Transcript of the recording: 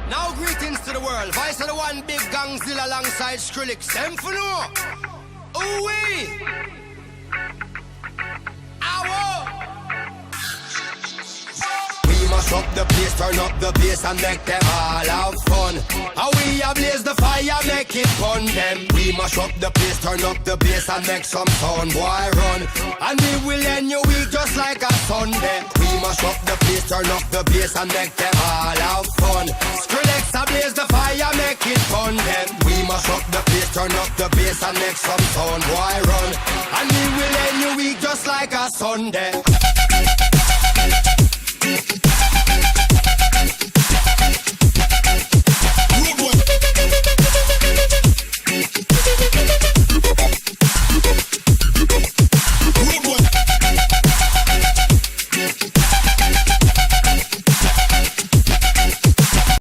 Now greetings to the world. Vice of the one big gangzilla alongside Skrillex. Them for no. Ooh-wee. We mash up the place, turn up the bass and make them all have fun. How we ablaze the fire, make it fun them. We mash up the place, turn up the bass and make some sound, boy run. And we will end your week just like a Sunday. We mash up the place, turn up the bass and make them all have fun. Skrillex ablaze the fire, make it fun them. We mash up the place, turn up the bass and make some sound, boy run. And we will end your week just like a Sunday.